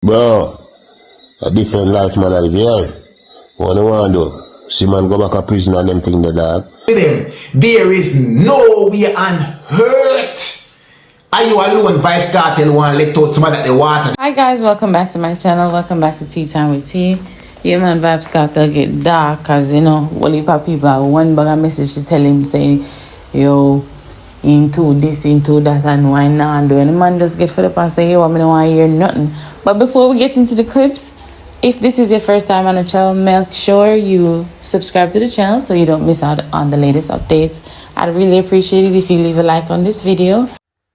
Bro, a different life man I live here. What do you want to do? See man go back to prison and them thing the dog. There is no way on earth are you alone Vybz Kartel want to let out some of that the water. Hi guys, welcome back to my channel. Welcome back to Tea Time with Tea. Yeah man, Vybz Kartel get dark cause you know, one heap of people one bag of message to tell him saying, yo, into this, into that, and why not do. And the man just get fed up and say, yo, I don't want to hear nothing. But before we get into the clips, if this is your first time on the channel, make sure you subscribe to the channel so you don't miss out on the latest updates. I'd really appreciate it if you leave a like on this video,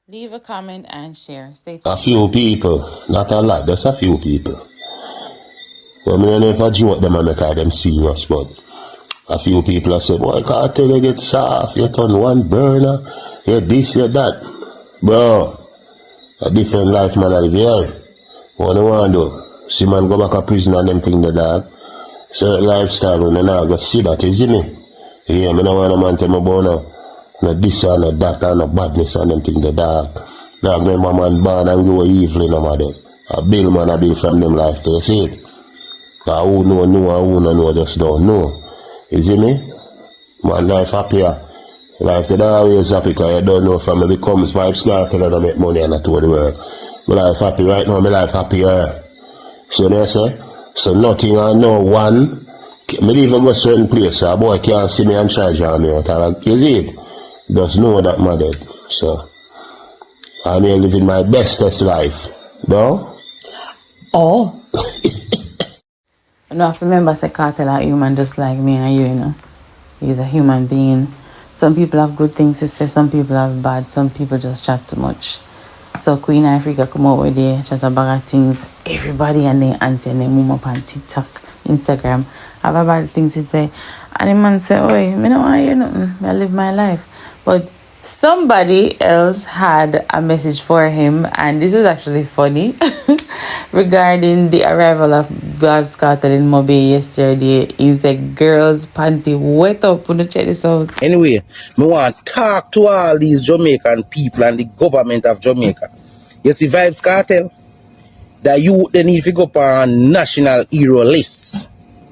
leave a comment, and share. Stay tuned. A few people, not a lot, just a few people. Well, I don't know if I joke them and make them serious, but a few people have said, boy, Kartel, you get soft, you turn one burner, you this, you that. Bro, a different life man I live here. What do you want to do? See man go back to prison and them thing the dog. Certain lifestyle when you not go see that, you see me? Yeah, I don't want a man tell me about no this and no that and no badness and them thing the dog. Dog, remember man born and go evil in them there. A bill man a bill from them life, you see it? Cause who know and who no know just don't know. You see me? Man life happier. Life they don't always happy because you don't know from it becomes Vybz Kartel and I make money and I told the world. My life happy right now, my life happier. So they say, so nothing I know one, me even go certain place, so a boy can't see me and try to draw me out. Like, you see it? Just know that my dead. So I'm here living my bestest life. No? Oh. No, I remember say Kartel are human just like me and you know. He's a human being. Some people have good things to say, some people have bad, some people just chat too much. So Queen Africa come over there, chat about things. Everybody and their auntie and their mom up on TikTok, Instagram have about things to say. And the man say, oi, me don't want to hear nothing. I live my life. But somebody else had a message for him, and this was actually funny, regarding the arrival of Vybz Kartel in Mobile yesterday. He said, girls' panty wet up. Wanna check this out. Anyway, me want to talk to all these Jamaican people and the government of Jamaica. You see Vybz Kartel? That you they need to go up on national hero list.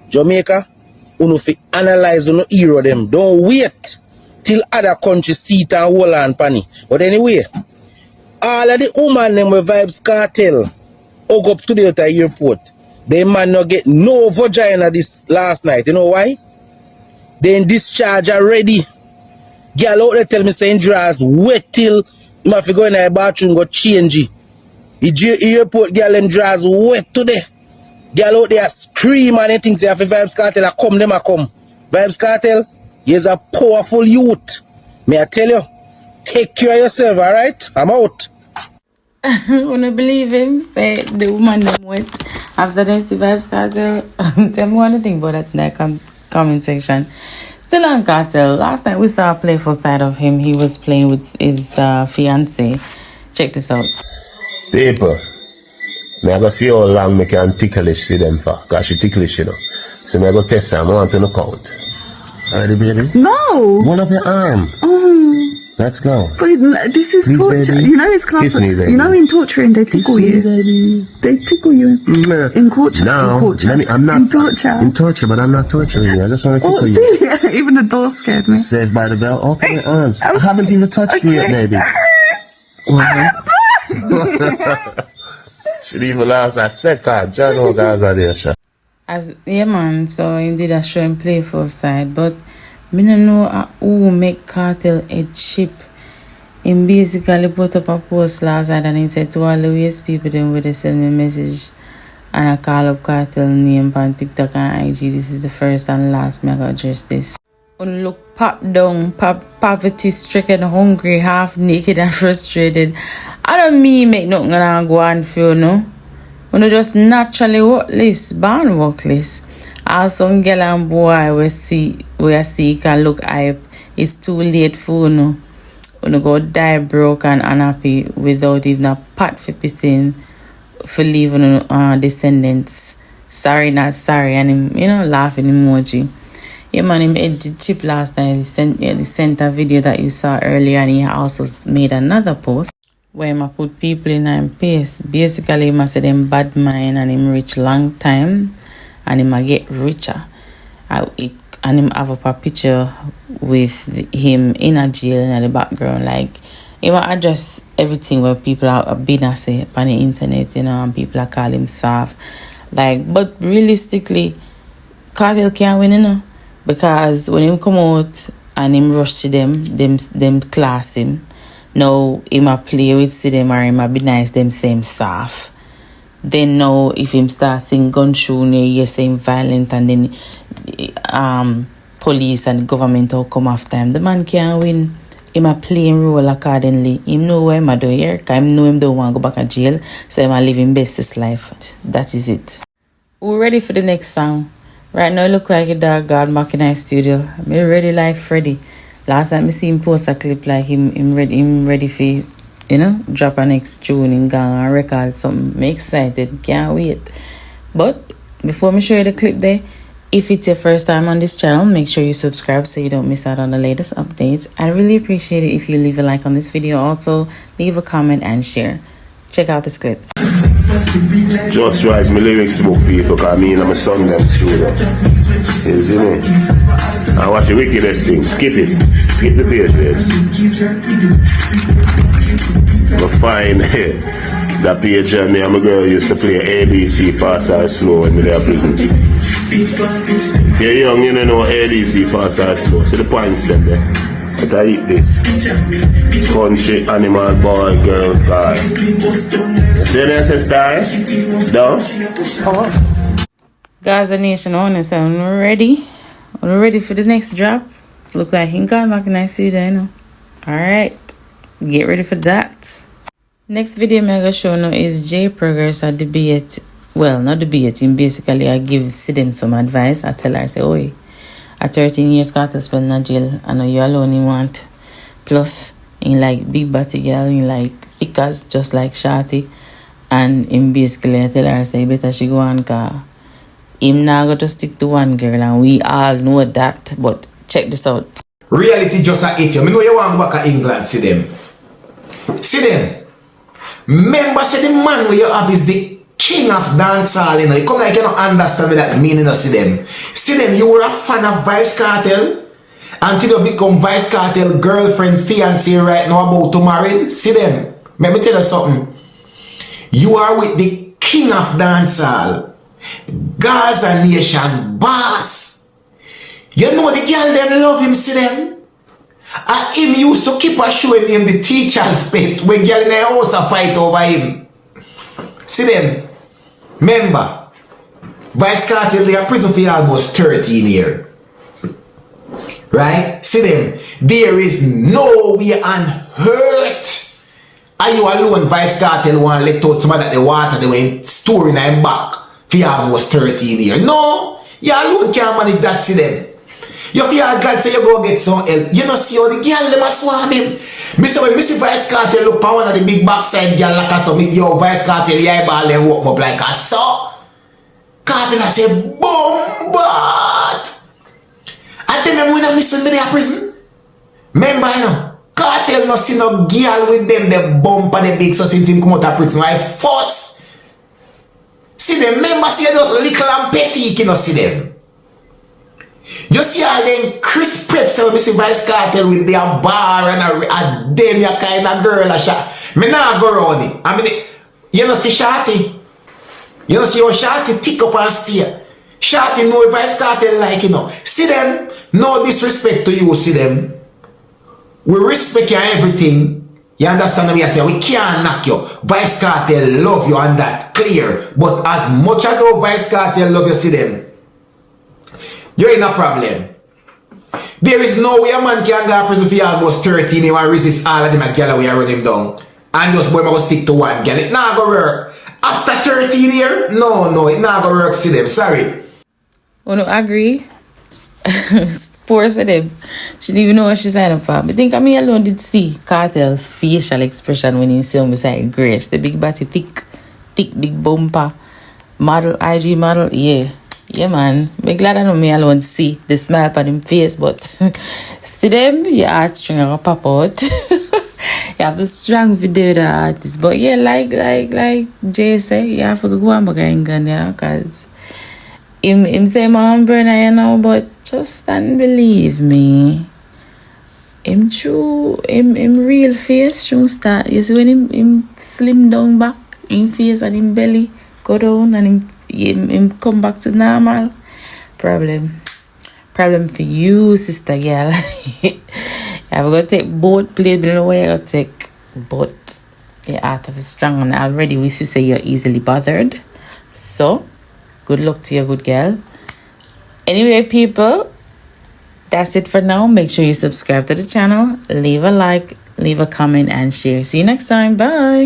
Jamaica, you know fi analyze on hero them. Don't wait till other countries see it and hold on panny. But anyway, all of the women them with Vybz Kartel hug up today at the airport. They man not get no vagina this last night. You know why? They in discharge already. Girl out there tell me saying drawers wet till you have to go in the bathroom go change it. The airport girl them drawers wet today. Girl out there scream and anything say if Vybz Kartel a come, them a come. Vybz Kartel, you's a powerful youth. May I tell you, take care of yourself, alright? I'm out. Wanna believe him? Say the woman them wet. After they see Vybz Kartel, tell me what you think about that in the comment section. Still on Kartel, last night we saw a playful side of him. He was playing with his fiance. Check this out. People, I go see how long I can ticklish see them for, because she ticklish, you know. So I go test them, I want to look out. Alright, baby? No! Hold up your arm. Let's go. But this is Please, torture. baby. You know it's class. Kiss me, baby. You know in torturing they tickle Kiss me, you. baby. They tickle you. In torture. No, in torture. I'm not in torture. In torture, but I'm not torturing you. I just want to tickle you. See, even the door scared me. Saved by the bell. Open your arms. I haven't even touched you yet, baby. Should even last a second. John, no guys are there, sure. As yeah man, so he did a show him playful side, but me no know who make Kartel a chip. He basically put up a post last night and he said to all the waste people them where they send me a message and I call up Kartel name on TikTok and IG. This is the first and last me I gotta address this. When look pop down, poverty stricken, hungry, half naked and frustrated. I don't mean make nothing gonna go on for you, no. When you just naturally workless, born workless. All some girl and boy we see can look hype. It's too late for you, no. When you go die broke and unhappy without even a pot for pissing for leaving descendants. Sorry, not sorry, and him, you know, laughing emoji. Yeah, man, he made the chip last night. He sent a video that you saw earlier, and he also made another post where him a put people in him place. Basically, him a say them bad mind and him rich long time and him a get richer. And him have up a picture with him in a jail in the background. Like, him a address everything where people are been a say on the internet, you know, and people are call him soft. Like, but realistically, Kartel can't win, you know, because when him come out and him rush to them class him. Now him a play with see them or him a be nice them same soft. Then now if him start sing gun shoe, you say him violent and then police and government all come after him. The man can't win. Him a playing role accordingly. Him know what him a do here, cause him know him don't want to go back to jail, so him a live him bestest life. That is it. We're ready for the next song. Right now it look like a dog God back in our studio. Me ready like Freddy. Last time I see him post a clip like him ready for, you know, drop a next tune in gang and record something. Me excited, can't wait. But before me show you the clip there, if it's your first time on this channel, make sure you subscribe so you don't miss out on the latest updates. I really appreciate it if you leave a like on this video. Also, leave a comment and share. Check out this clip. Just write my lyrics book, people, because me and my son them studio. You see me? I watch the wickedest thing. Skip it. Skip the page, babes. But fine, that page and me and my girl used to play ABC fast and slow when we were prison. If you're young, you don't know ABC fast and slow. See the points them there. But I eat this. Country, animal, boy, girl, guy. See the ancestor? No? Gaza Nation honest, I'm ready. I'm ready for the next drop. Look like he got back and I see that, you know. Alright. Get ready for that. Next video I'm gonna show now is J Progress at debate. Well, not debating. Basically, I give them some advice. I tell her, I say, oi, at 13 years, Kartel spend in jail. I know you alone in want. Plus, in like big body girl, in like pickers, just like Shorty. And in basically, I tell her, I say, better she go on, cause him now got to stick to one girl, and we all know that. But check this out. Reality just a hit you. Me know you want to go back to England, see them. See them. Remember, say the man where you have is the king of dancehall, you know. You come like you don't understand that meaning of see them. See them, you were a fan of Vybz Kartel until you become Vybz Kartel girlfriend, fiance right now about to marry. See them. Let me tell you something. You are with the king of dancehall, Gaza Nation boss. You know the girl them love him, see them. And him used to keep on showing him the teacher's pet when girl in the house a fight over him. See them. Remember, Vybz Kartel they are prison for almost 13 years. Right? See them. There is no way on earth are you alone Vybz Kartel want to let out some of that the water they were storing in back for almost 13 years. No, you alone can't manage that, see them. You feel glad say you go get some help. You know see how the girl them a swarm him. Mr. when Mr. Vybz Kartel look for one of the big backside girl like us, so yo Vybz Kartel the eyeball they walk up like a so. Kartel I say bombard. And then when I miss when they are prison. Remember you know. Kartel no see no girl with them, the bump and the big so since him come out of prison like fuss. See them, remember see those little and petty, you cannot see them. You see all them Chris Preps when we see Vybz Kartel with their bar and a them ya kind of girl a shot. Me nah go around it. I mean, you know see Shorty. You know see how Shorty tick up and stay. Shorty know Vybz Kartel like you know. See them, no disrespect to you, see them. We respect you and everything. You understand what I say? We can't knock you. Vybz Kartel love you and that clear. But as much as our Vybz Kartel love you, see them, you're in a problem. There is no way a man can go to prison for almost 13 years and resist all of them a girl we are running down. And just boy, I go stick to one girl. It not gonna work. After 13 years? No, it not gonna work, see them. Sorry. I don't agree. Force of them. She didn't even know what she signed up for. But I think I me alone did see Kartel's facial expression when he see him beside Grace. The big body, thick, big bumper. Model, IG model, yeah. Yeah, man. I'm glad I know me alone see the smile on him face, but see them, your heartstring will pop out. have a strong video the artist. But yeah, like Jay say, you have to go and back in gun, yeah, cause him say my burner, you know, but just and believe me. Him real face should start. You see when him slim down back, him face and him belly go down and him come back to normal. Problem for you, sister girl. I've got to take both plays, but no way I got to take both. The art of a strong one. Already we see say you're easily bothered. So, good luck to you, good girl. Anyway, people, that's it for now. Make sure you subscribe to the channel, leave a like, leave a comment, and share. See you next time. Bye.